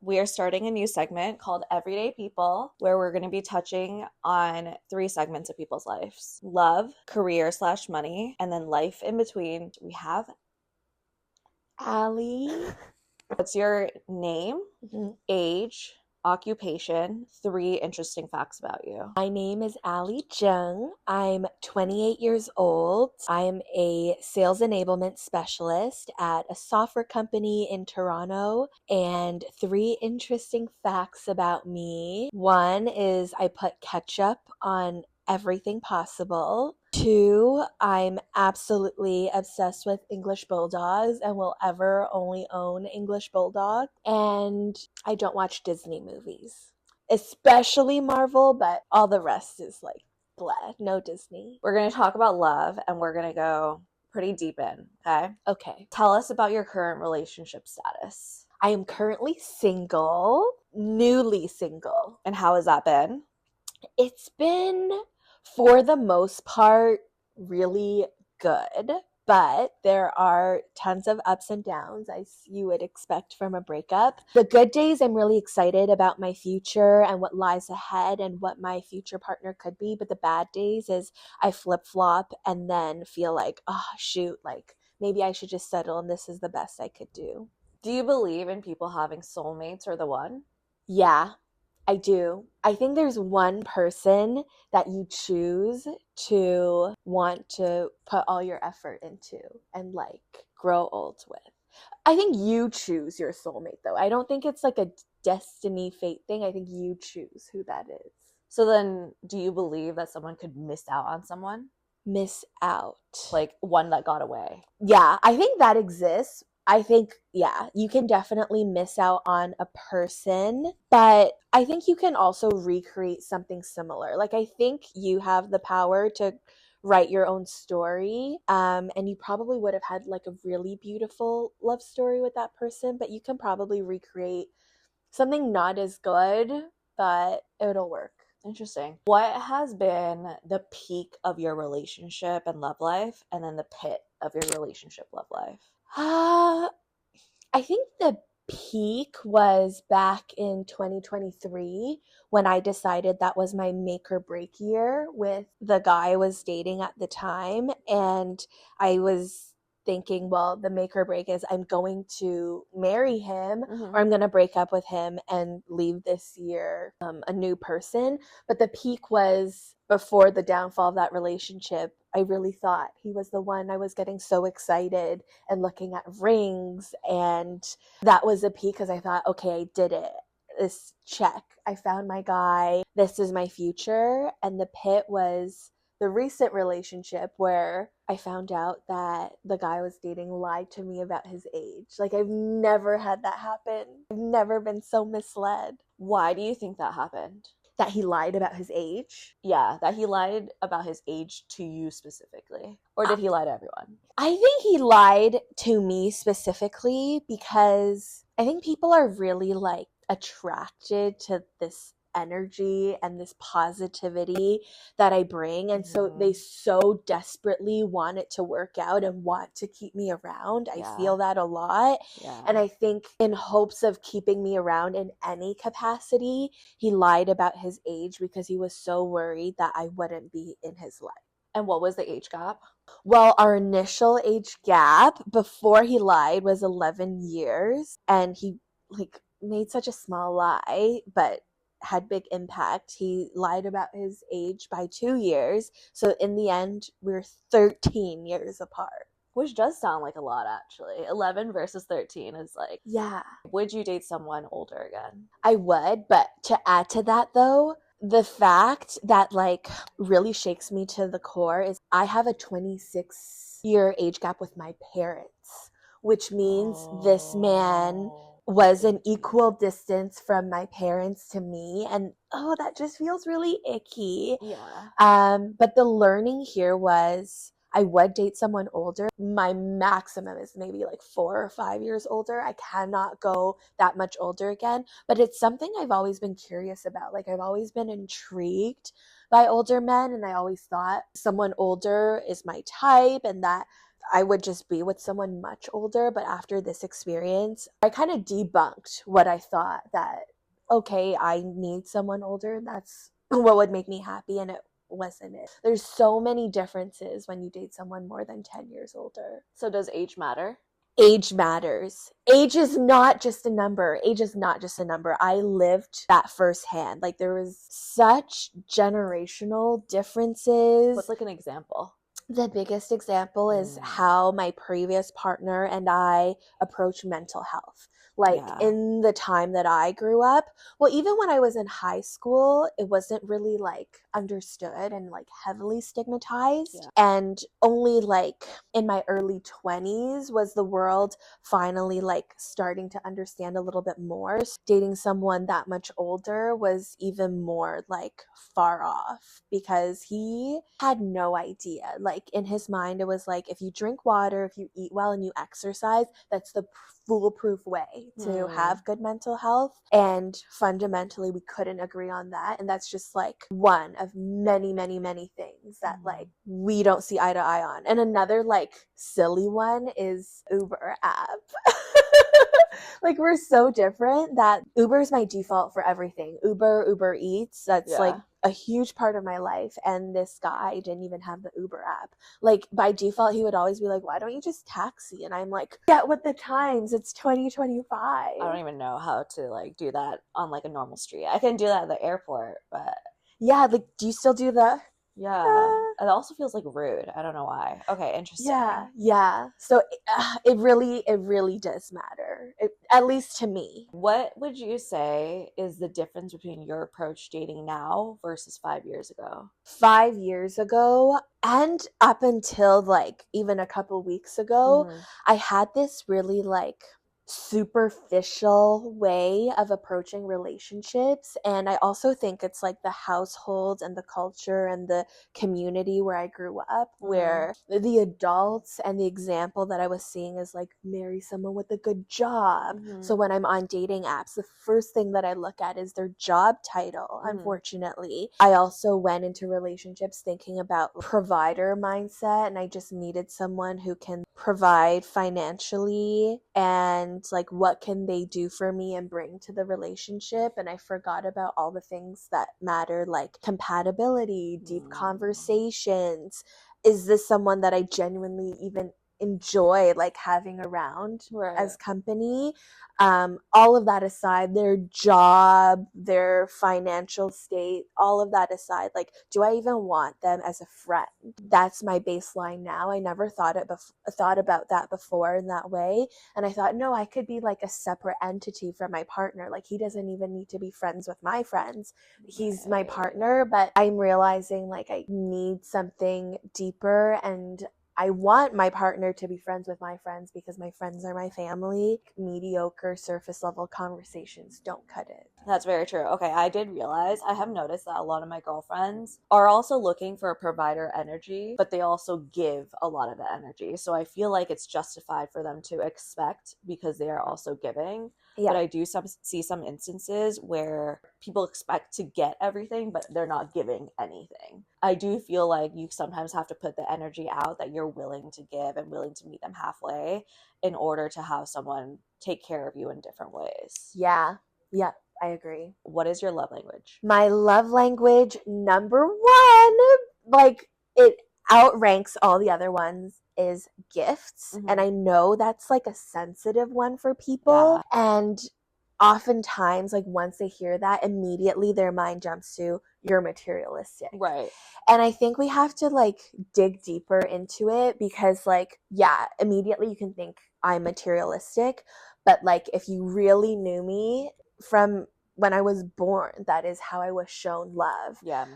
we are starting a new segment called Everyday People, where we're going to be touching on 3 segments of people's lives: love, career / money, and then life in between. We have Allie. What's your name, age, occupation, 3 interesting facts about you? My name is Allie Jung. I'm 28 years old. I'm a sales enablement specialist at a software company in Toronto. And 3 interesting facts about me. 1 is I put ketchup on everything possible. 2, I'm absolutely obsessed with English bulldogs and will ever only own English bulldog. And I don't watch Disney movies, especially Marvel, but all the rest is like bleh, no Disney. We're going to talk about love and we're going to go pretty deep in, okay? Okay. Tell us about your current relationship status. I am currently single, newly single. And how has that been? It's been, for the most part, really good, but there are tons of ups and downs, as you would expect from a breakup. The good days, I'm really excited about my future and what lies ahead and what my future partner could be, but the bad days is I flip-flop and then feel like, oh, shoot, like maybe I should just settle and this is the best I could do. Do you believe in people having soulmates or the one? Yeah, I do. I think there's one person that you choose to want to put all your effort into and like grow old with. I think you choose your soulmate though. I don't think it's like a destiny fate thing. I think you choose who that is. So then, do you believe that someone could miss out on someone? Miss out. Like one that got away? Yeah, I think that exists. I think, yeah, you can definitely miss out on a person, but I think you can also recreate something similar. Like, I think you have the power to write your own story, and you probably would have had like a really beautiful love story with that person, but you can probably recreate something not as good, but it'll work. Interesting. What has been the peak of your relationship and love life, and then the pit of your relationship love life? I think the peak was back in 2023 when I decided that was my make or break year with the guy I was dating at the time. And I was thinking, well, the make or break is I'm going to marry him or I'm going to break up with him and leave this year a new person. But the peak was before the downfall of that relationship. I really thought he was the one. I was getting so excited and looking at rings, and that was a peak because I thought, okay, I did it. This check. I found my guy. This is my future. And the pit was the recent relationship where I found out that the guy I was dating lied to me about his age. Like, I've never had that happen. I've never been so misled. Why do you think that happened? That he lied about his age? Yeah, that he lied about his age to you specifically. Or did he lie to everyone? I think he lied to me specifically because I think people are really like attracted to this energy and this positivity that I bring, and so they so desperately want it to work out and want to keep me around. I feel that a lot. And I think in hopes of keeping me around in any capacity, he lied about his age because he was so worried that I wouldn't be in his life. And what was the age gap? Well, our initial age gap before he lied was 11 years, and he like made such a small lie, but had big impact. He lied about his age by 2 years. So in the end, we're 13 years apart. Which does sound like a lot, actually. 11 versus 13 is like... Yeah. Would you date someone older again? I would, but to add to that though, the fact that like really shakes me to the core is I have a 26-year age gap with my parents, which means this man was an equal distance from my parents to me, and that just feels really icky. But the learning here was I would date someone older. My maximum is maybe like 4 or 5 years older. I cannot go that much older again, but it's something I've always been curious about. Like, I've always been intrigued by older men, and I always thought someone older is my type, and that I would just be with someone much older. But after this experience, I kind of debunked what I thought that, okay, I need someone older. That's what would make me happy. And it wasn't it. There's so many differences when you date someone more than 10 years older. So does age matter? Age matters. Age is not just a number. Age is not just a number. I lived that firsthand. Like, there was such generational differences. What's like an example? The biggest example is how my previous partner and I approach mental health. Like, in the time that I grew up, well, even when I was in high school, it wasn't really like understood and like heavily stigmatized. And only like in my early 20s was the world finally like starting to understand a little bit more. Dating someone that much older was even more like far off, because he had no idea. Like, in his mind, it was like, if you drink water, if you eat well, and you exercise, that's the foolproof way to have good mental health. And fundamentally, we couldn't agree on that. And that's just like one of many, many, many things that like we don't see eye to eye on. And another like silly one is Uber app. Like, we're so different that Uber is my default for everything. Uber Eats, that's like a huge part of my life. And this guy didn't even have the Uber app. Like, by default, he would always be like, why don't you just taxi? And I'm like, get with the times. It's 2025. I don't even know how to like do that on like a normal street. I can do that at the airport, but yeah, like, do you still do the it also feels like rude. I don't know why. Okay, interesting. Yeah. So it really does matter, at least to me. What would you say is the difference between your approach dating now versus 5 years ago? 5 years ago, and up until like even a couple weeks ago, I had this really like superficial way of approaching relationships. And I also think it's like the household and the culture and the community where I grew up, where the adults and the example that I was seeing is like, marry someone with a good job. So when I'm on dating apps, the first thing that I look at is their job title. Unfortunately, I also went into relationships thinking about provider mindset, and I just needed someone who can provide financially, and like, what can they do for me and bring to the relationship. And I forgot about all the things that matter, like compatibility, deep conversations. Is this someone that I genuinely even enjoy like having around as company? All of that aside, their job, their financial state, all of that aside, like, do I even want them as a friend? That's my baseline now. I never thought about that before in that way. And I thought, no, I could be like a separate entity from my partner. Like, he doesn't even need to be friends with my friends. He's my partner. But I'm realizing like I need something deeper, and I want my partner to be friends with my friends because my friends are my family. Mediocre surface level conversations don't cut it. That's very true. Okay, I did realize, I have noticed that a lot of my girlfriends are also looking for a provider energy, but they also give a lot of the energy. So I feel like it's justified for them to expect because they are also giving. But I do see some instances where people expect to get everything, but they're not giving anything. I do feel like you sometimes have to put the energy out that you're willing to give and willing to meet them halfway in order to have someone take care of you in different ways. Yeah, I agree. What is your love language? My love language, number one, like, it outranks all the other ones, is gifts. And I know that's like a sensitive one for people. And oftentimes, like, once they hear that, immediately their mind jumps to, you're materialistic. Right. And I think we have to like dig deeper into it, because like, immediately you can think I'm materialistic, but like, if you really knew me from when I was born, that is how I was shown love. Yeah.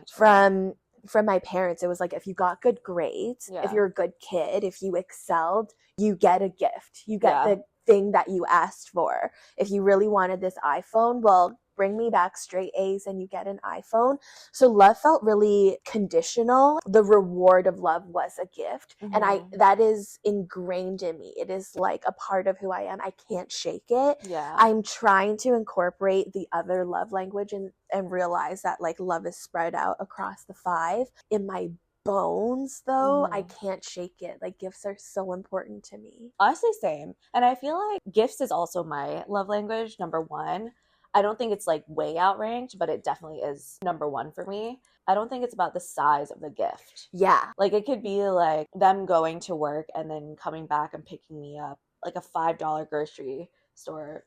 From my parents, it was like, if you got good grades, if you're a good kid, if you excelled, you get a gift. You get the thing that you asked for. If you really wanted this iPhone, well, bring me back straight A's and you get an iPhone. So love felt really conditional. The reward of love was a gift. And that is ingrained in me. It is like a part of who I am. I can't shake it. I'm trying to incorporate the other love language and realize that like love is spread out across the 5. In my bones though, I can't shake it. Like gifts are so important to me. Honestly, same. And I feel like gifts is also my love language, number one. I don't think it's like way outranked, but it definitely is number one for me. I don't think it's about the size of the gift. Yeah. Like it could be like them going to work and then coming back and picking me up like a $5 grocery store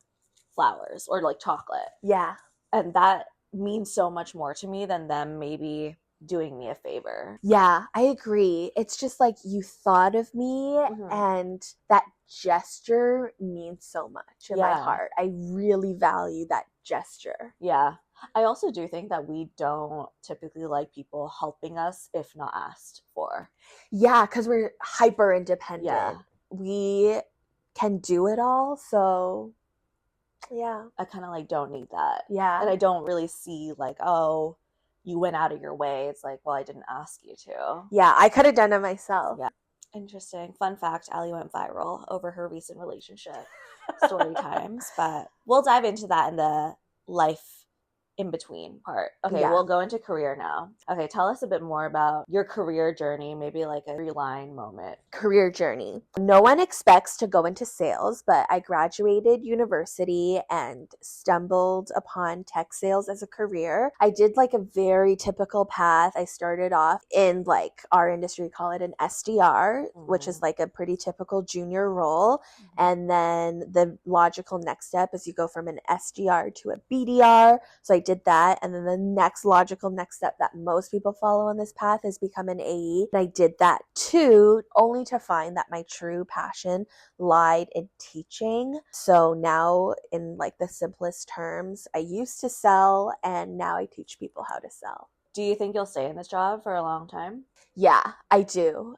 flowers or like chocolate. Yeah. And that means so much more to me than them maybe doing me a favor. Yeah, I agree. It's just like you thought of me, and that gesture means so much in my heart. I really value that gesture. Yeah. I also do think that we don't typically like people helping us if not asked for. Yeah, because we're hyper independent. Yeah. We can do it all, so yeah. I kind of like don't need that. Yeah. And I don't really see like, oh, you went out of your way. It's like, well, I didn't ask you to. Yeah, I could have done it myself. Yeah. Interesting. Fun fact, Allie went viral over her recent relationship story times, but we'll dive into that in the life in between part. Okay, we'll go into career now. Okay, tell us a bit more about your career journey, maybe like a reline moment. Career journey. No one expects to go into sales, but I graduated university and stumbled upon tech sales as a career. I did like a very typical path. I started off in like our industry call it an SDR, which is like a pretty typical junior role. And then the logical next step is you go from an SDR to a BDR. So I did that, and then the next logical next step that most people follow on this path is become an AE, and I did that too, only to find that my true passion lied in teaching. So now, in like the simplest terms, I used to sell and now I teach people how to sell. Do you think you'll stay in this job for a long time? Yeah, I do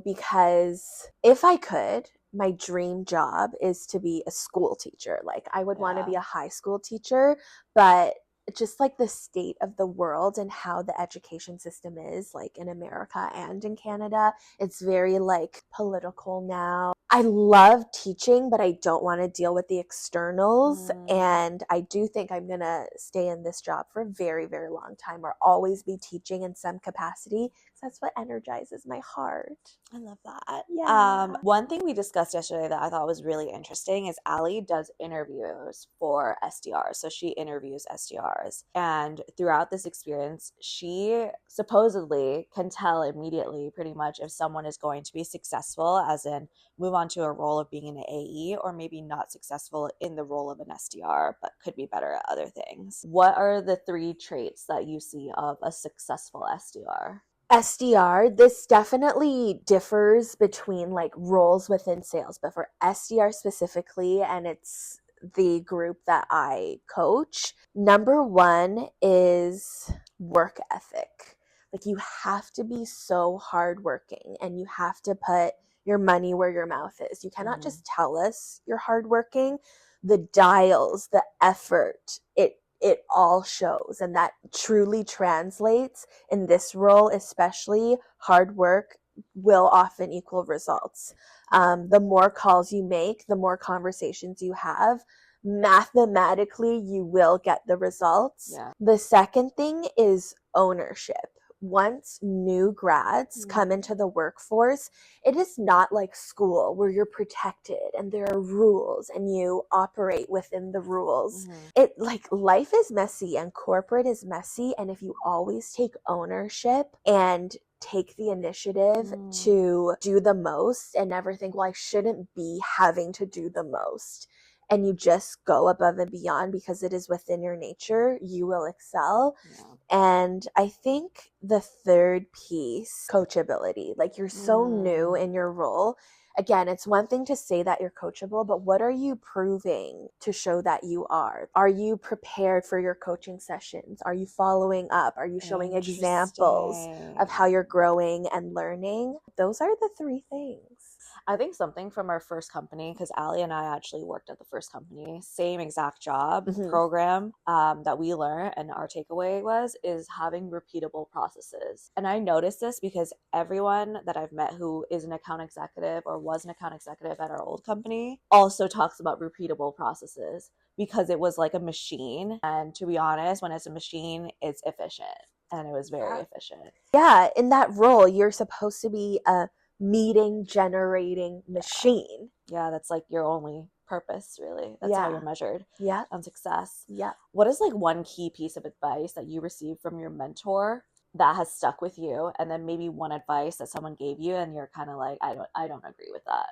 because if I could, my dream job is to be a school teacher. Like I would want to be a high school teacher, but just like the state of the world and how the education system is like in America and in Canada, it's very like political now. I love teaching, but I don't want to deal with the externals. And I do think I'm going to stay in this job for a very, very long time or always be teaching in some capacity because that's what energizes my heart. I love that. Yeah. One thing we discussed yesterday that I thought was really interesting is Allie does interviews for SDRs. So she interviews SDRs. And throughout this experience, she supposedly can tell immediately pretty much if someone is going to be successful, as in move on to a role of being an AE, or maybe not successful in the role of an SDR, but could be better at other things. What are the 3 traits that you see of a successful SDR? SDR, this definitely differs between like roles within sales, but for SDR specifically, and it's the group that I coach, number 1 is work ethic. Like you have to be so hardworking and you have to put your money where your mouth is. You cannot just tell us you're hardworking. The dials, the effort, it all shows, and that truly translates in this role, especially hard work will often equal results. The more calls you make, the more conversations you have, mathematically you will get the results. Yeah. The second thing is ownership. Once new grads come into the workforce, it is not like school where you're protected and there are rules and you operate within the rules. It like life is messy and corporate is messy, and if you always take ownership and take the initiative to do the most and never think, well, I shouldn't be having to do the most, and you just go above and beyond because it is within your nature, you will excel. Yeah. And I think the third piece, coachability. Like you're so new in your role. Again, it's one thing to say that you're coachable, but what are you proving to show that you are? Are you prepared for your coaching sessions? Are you following up? Are you showing examples of how you're growing and learning? Those are the 3 things. I think something from our first company, because Allie and I actually worked at the first company, same exact job program that we learned, and our takeaway is having repeatable processes. And I noticed this because everyone that I've met who is an account executive or was an account executive at our old company also talks about repeatable processes because it was like a machine. And to be honest, when it's a machine, it's efficient. and it was very efficient. Yeah, in that role, you're supposed to be a meeting generating machine. Yeah, that's like your only purpose, really. That's how you're measured on success. Yeah. What is like one key piece of advice that you received from your mentor that has stuck with you, and then maybe one advice that someone gave you and you're kind of like, I don't agree with that?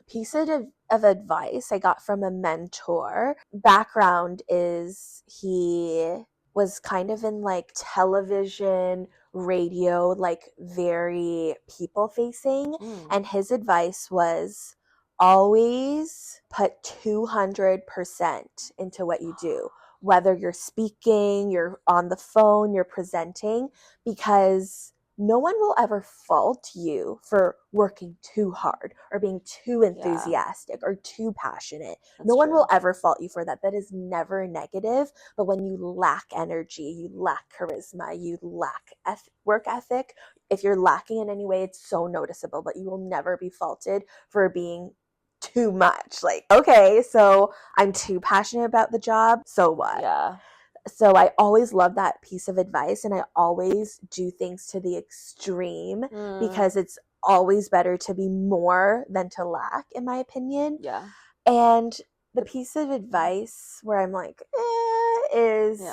Piece of advice I got from a mentor. Background is he was kind of in like television, radio, like very people facing. And his advice was always put 200% into what you do, whether you're speaking, you're on the phone, you're presenting, because no one will ever fault you for working too hard or being too enthusiastic or too passionate. No one will ever fault you for that. That is never negative. But when you lack energy, you lack charisma, you lack work ethic, if you're lacking in any way, it's so noticeable, but you will never be faulted for being too much. Like, okay, so I'm too passionate about the job, so what? Yeah. So I always love that piece of advice, and I always do things to the extreme because it's always better to be more than to lack, in my opinion. Yeah. And the piece of advice where I'm like, is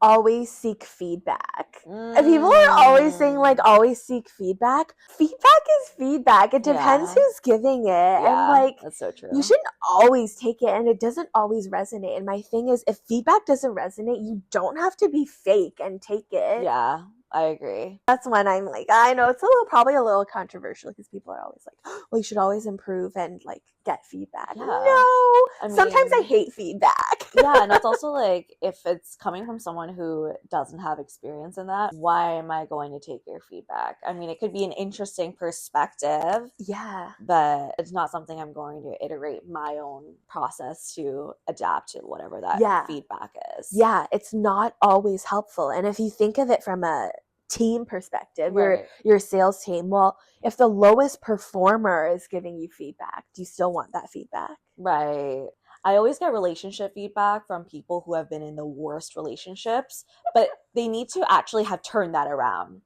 always seek feedback. And people are always saying, like, always seek feedback. Feedback is feedback. It depends who's giving it. And, like, that's so true. You shouldn't always take it, and it doesn't always resonate. And my thing is, if feedback doesn't resonate, you don't have to be fake and take it. Yeah, I agree. That's when I'm like, I know it's probably a little controversial because people are always like, well, you should always improve and like get feedback. Yeah. No, sometimes I hate feedback. Yeah, and it's also like, if it's coming from someone who doesn't have experience in that, why am I going to take your feedback? I mean, it could be an interesting perspective. Yeah. But it's not something I'm going to iterate my own process to adapt to whatever that feedback is. Yeah, it's not always helpful. And if you think of it from a team perspective, your sales team, well, if the lowest performer is giving you feedback, do you still want that feedback? Right. I always get relationship feedback from people who have been in the worst relationships, but they need to actually have turned that around.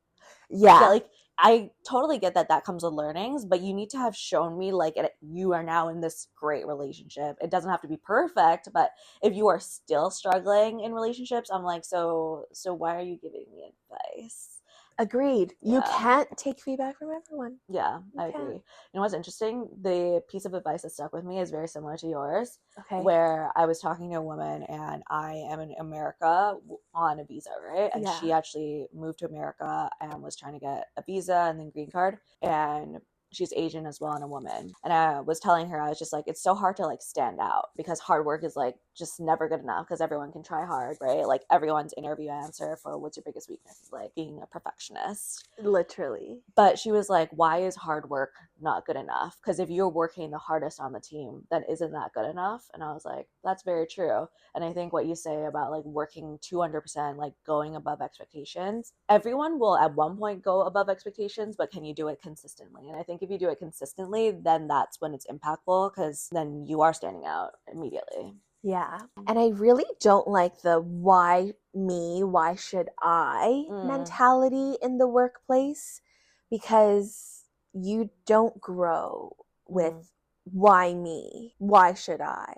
Yeah. Like, I totally get that comes with learnings, but you need to have shown me, like, you are now in this great relationship. It doesn't have to be perfect, but if you are still struggling in relationships, I'm like, so why are you giving me advice? Agreed. You can't take feedback from everyone. Yeah, I agree. You know what's interesting? The piece of advice that stuck with me is very similar to yours. Okay. Where I was talking to a woman, and I am in America on a visa, right? And she actually moved to America and was trying to get a visa and then green card. And she's Asian as well, and a woman. And I was telling her, I was just like, it's so hard to like stand out because hard work is like just never good enough because everyone can try hard, right? Like everyone's interview answer for what's your biggest weakness is like being a perfectionist. Literally. But she was like, why is hard work not good enough? Because if you're working the hardest on the team, then isn't that good enough? And I was like, that's very true. And I think what you say about like working 200%, like going above expectations, everyone will at one point go above expectations, but can you do it consistently? And I think if you do it consistently, then that's when it's impactful, because then you are standing out immediately. Yeah. And I really don't like the why me, why should I mentality in the workplace, because you don't grow with why me, why should I?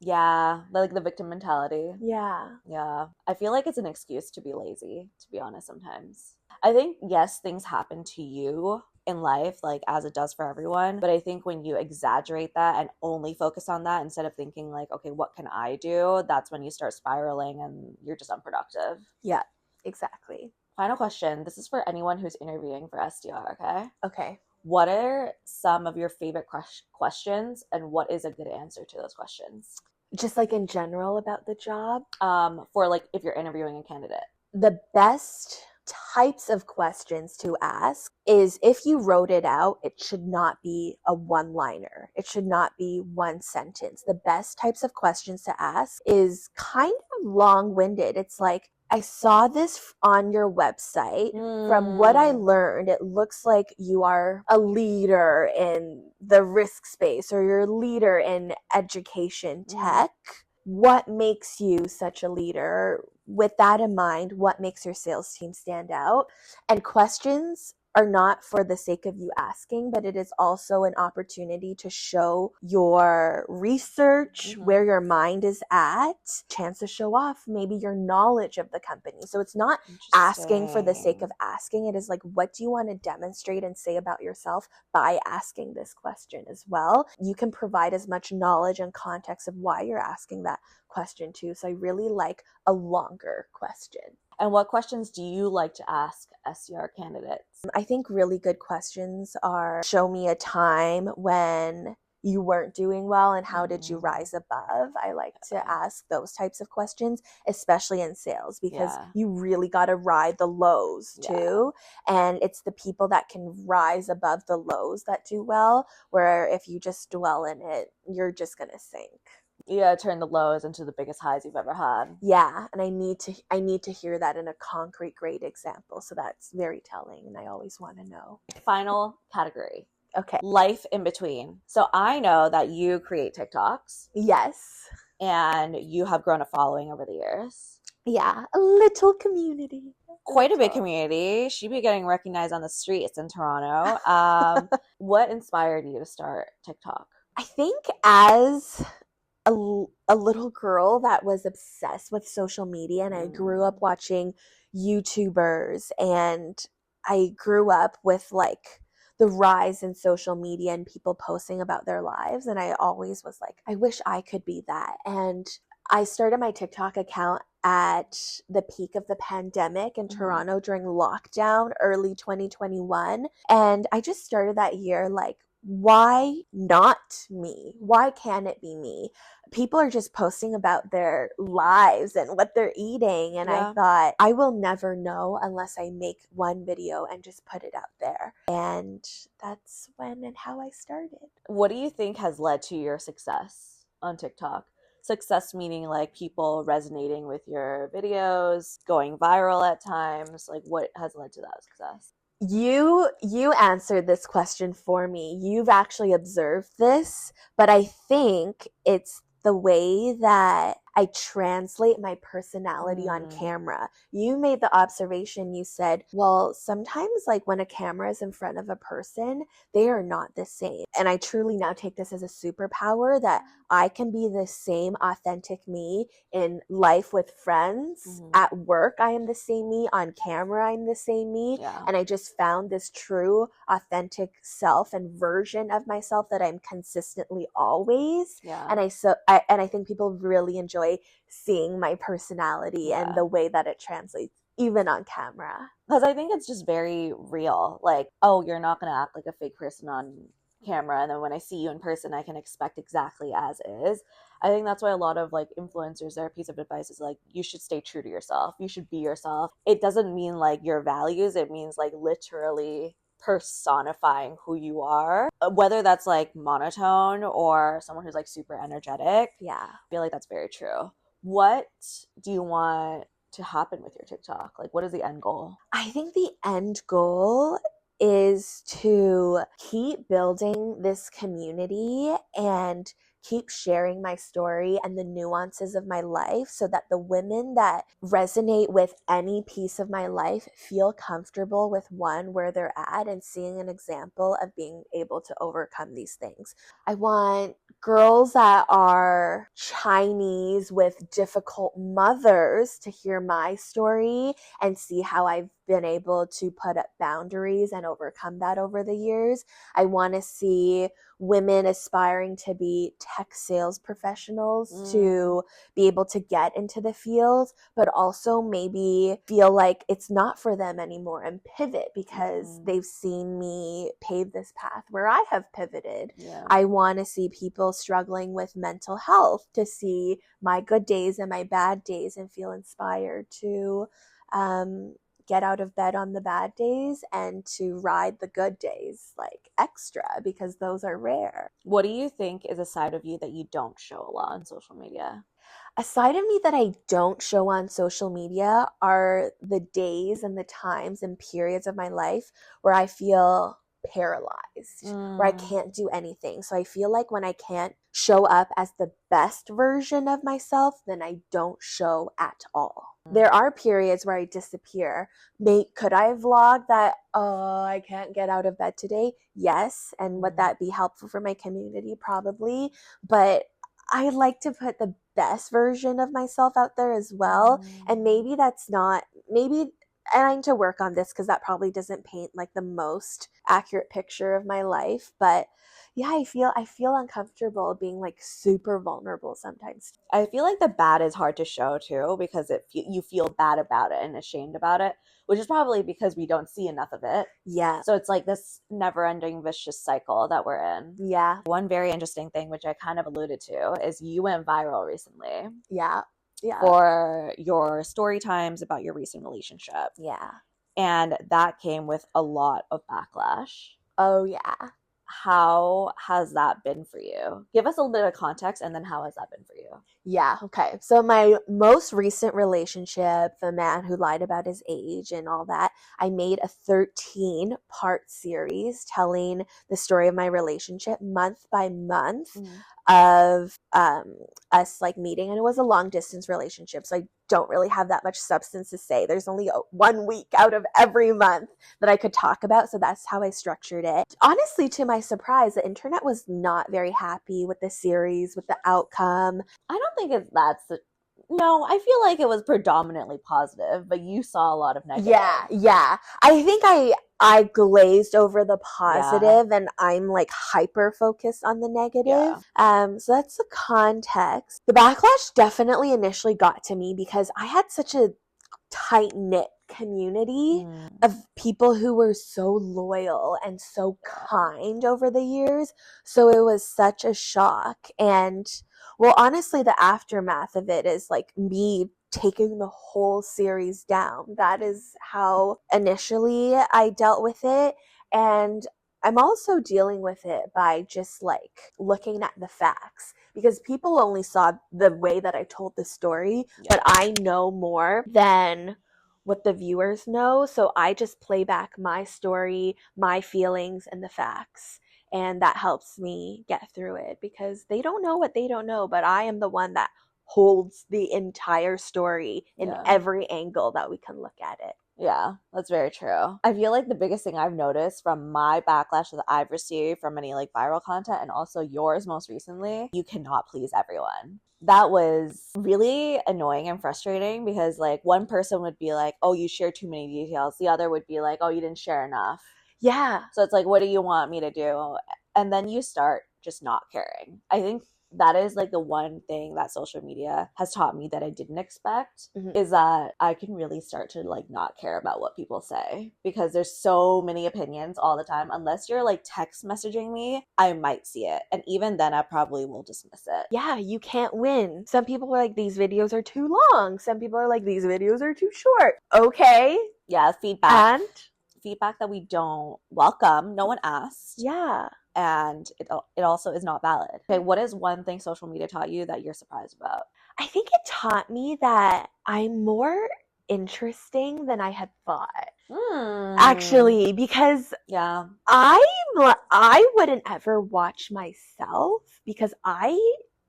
Yeah, like the victim mentality. Yeah. Yeah. I feel like it's an excuse to be lazy, to be honest, sometimes. I think, yes, things happen to you in life, like as it does for everyone. But I think when you exaggerate that and only focus on that instead of thinking like, okay, what can I do? That's when you start spiraling and you're just unproductive. Yeah, exactly. Final question. This is for anyone who's interviewing for SDR, okay? Okay. What are some of your favorite questions, and what is a good answer to those questions? Just like in general about the job? For like if you're interviewing a candidate. The best types of questions to ask is, if you wrote it out, it should not be a one-liner. It should not be one sentence. The best types of questions to ask is kind of long-winded. It's like, I saw this on your website. From what I learned, it looks like you are a leader in the risk space, or you're a leader in education tech. what makes you such a leader? With that in mind, what makes your sales team stand out? And questions are not for the sake of you asking, but it is also an opportunity to show your research, where your mind is at, chance to show off maybe your knowledge of the company. So it's not asking for the sake of asking. It is like, what do you want to demonstrate and say about yourself by asking this question as well? You can provide as much knowledge and context of why you're asking that question too. So I really like a longer question. And what questions do you like to ask SDR candidates? I think really good questions are, show me a time when you weren't doing well and how did you rise above? I like to ask those types of questions, especially in sales, because you really got to ride the lows too. And it's the people that can rise above the lows that do well, where if you just dwell in it, you're just going to sink. Yeah, turn the lows into the biggest highs you've ever had. Yeah, and I need to hear that in a concrete, great example. So that's very telling, and I always want to know. Final category. Okay. Life in between. So I know that you create TikToks. Yes. And you have grown a following over the years. Yeah, a little community. Quite a big community. She'd be getting recognized on the streets in Toronto. What inspired you to start TikTok? I think as a little girl that was obsessed with social media, and I grew up watching YouTubers, and I grew up with like the rise in social media and people posting about their lives, and I always was like, I wish I could be that. And I started my TikTok account at the peak of the pandemic in Toronto during lockdown, early 2021, and I just started that year like, why not me? Why can't it be me? People are just posting about their lives and what they're eating. And I thought, I will never know unless I make one video and just put it out there. And that's when and how I started. What do you think has led to your success on TikTok? Success meaning like people resonating with your videos, going viral at times. Like what has led to that success? You answered this question for me. You've actually observed this, but I think it's the way that I translate my personality on camera. You made the observation, you said, well, sometimes like when a camera is in front of a person, they are not the same. And I truly now take this as a superpower that I can be the same authentic me in life with friends. At work, I am the same me. On camera, I'm the same me. And I just found this true, authentic self and version of myself that I'm consistently always. And I think people really enjoy seeing my personality and the way that it translates even on camera. Because I think it's just very real. Like, oh, you're not going to act like a fake person on camera, and then when I see you in person, I can expect exactly as is. I think that's why a lot of like influencers, their piece of advice is like, you should stay true to yourself. You should be yourself. It doesn't mean like your values. It means like literally personifying who you are, whether that's like monotone or someone who's like super energetic. Yeah, I feel like that's very true. What do you want to happen with your TikTok? Like, what is the end goal? I think the end goal is to keep building this community and keep sharing my story and the nuances of my life so that the women that resonate with any piece of my life feel comfortable with where they're at and seeing an example of being able to overcome these things. I want girls that are Chinese with difficult mothers to hear my story and see how I've been able to put up boundaries and overcome that over the years. I want to see women aspiring to be tech sales professionals to be able to get into the field, but also maybe feel like it's not for them anymore and pivot because they've seen me pave this path where I have pivoted. I want to see people struggling with mental health to see my good days and my bad days and feel inspired to get out of bed on the bad days and to ride the good days like extra, because those are rare. What do you think is a side of you that you don't show a lot on social media? A side of me that I don't show on social media are the days and the times and periods of my life where I feel paralyzed, where I can't do anything. So I feel like when I can't show up as the best version of myself, then I don't show at all. There are periods where I disappear. Could I vlog that, I can't get out of bed today? Yes. And would that be helpful for my community? Probably. But I like to put the best version of myself out there as well. And maybe I need to work on this because that probably doesn't paint like the most accurate picture of my life. But yeah, I feel uncomfortable being like super vulnerable sometimes. I feel like the bad is hard to show too because you feel bad about it and ashamed about it, which is probably because we don't see enough of it. Yeah. So it's like this never-ending vicious cycle that we're in. Yeah. One very interesting thing, which I kind of alluded to, is you went viral recently. Yeah. Yeah. For your story times about your recent relationship. Yeah. And that came with a lot of backlash. Oh, yeah. How has that been for you? Give us a little bit of context, and then how has that been for you? Yeah, okay. So my most recent relationship, the man who lied about his age and all that, I made a 13-part series telling the story of my relationship month by month of us like meeting. And it was a long distance relationship, so I don't really have that much substance to say. There's only 1 week out of every month that I could talk about, so that's how I structured it. Honestly, to my surprise, the internet was not very happy with the series, with the outcome. I don't think no, I feel like it was predominantly positive, but you saw a lot of negative. Yeah. I think I glazed over the positive and I'm like hyper focused on the negative. So that's the context. The backlash definitely initially got to me because I had such a tight-knit community of people who were so loyal and so kind over the years. So it was such a shock. And well, honestly, the aftermath of it is like me taking the whole series down. That is how initially I dealt with it. And I'm also dealing with it by just like looking at the facts, because people only saw the way that I told the story, but I know more than what the viewers know. So I just play back my story, my feelings, and the facts. And that helps me get through it because they don't know what they don't know, but I am the one that holds the entire story in every angle that we can look at it. Yeah, that's very true. I feel like the biggest thing I've noticed from my backlash that I've received from any like viral content and also yours most recently, you cannot please everyone. That was really annoying and frustrating because like one person would be like, oh, you shared too many details. The other would be like, oh, you didn't share enough. Yeah. So it's like, what do you want me to do? And then you start just not caring. I think that is like the one thing that social media has taught me that I didn't expect is that I can really start to like not care about what people say because there's so many opinions all the time. Unless you're like text messaging me, I might see it. And even then I probably will dismiss it. Yeah, you can't win. Some people are like, these videos are too long. Some people are like, these videos are too short. Okay. Yeah, feedback. And feedback that we don't welcome. No one asked. Yeah. And it also is not valid. Okay, what is one thing social media taught you that you're surprised about? I think it taught me that I'm more interesting than I had thought. Actually, because I wouldn't ever watch myself because I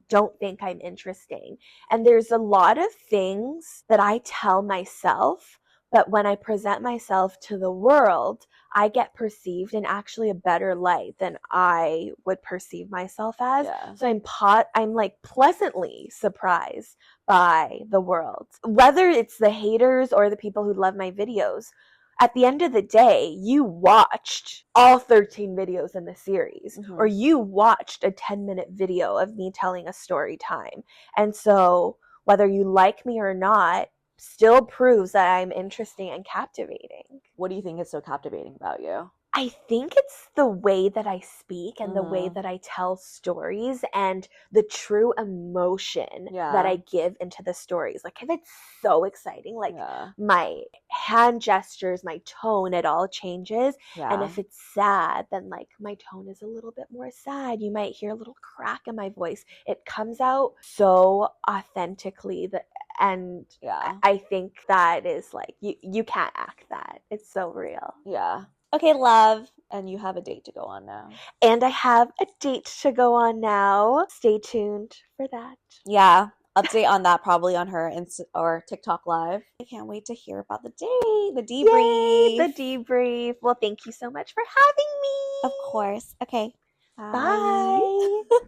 don't think I'm interesting. And there's a lot of things that I tell myself, but when I present myself to the world, I get perceived in actually a better light than I would perceive myself as. So I'm like pleasantly surprised by the world. Whether it's the haters or the people who love my videos, at the end of the day, you watched all 13 videos in the series, or you watched a 10-minute video of me telling a story time. And so whether you like me or not, still proves that I'm interesting and captivating. What do you think is so captivating about you? I think it's the way that I speak and the way that I tell stories and the true emotion that I give into the stories. Like if it's so exciting, like my hand gestures, my tone, it all changes. And if it's sad, then like my tone is a little bit more sad. You might hear a little crack in my voice. It comes out so authentically and I think that is like, you can't act that. It's so real. Yeah. Okay, love. And you have a date to go on now. And I have a date to go on now. Stay tuned for that. Yeah, update on that probably on her or TikTok live. I can't wait to hear about the date, the Yay, debrief. the debrief. Well, thank you so much for having Of me. course. Okay. Bye. Bye.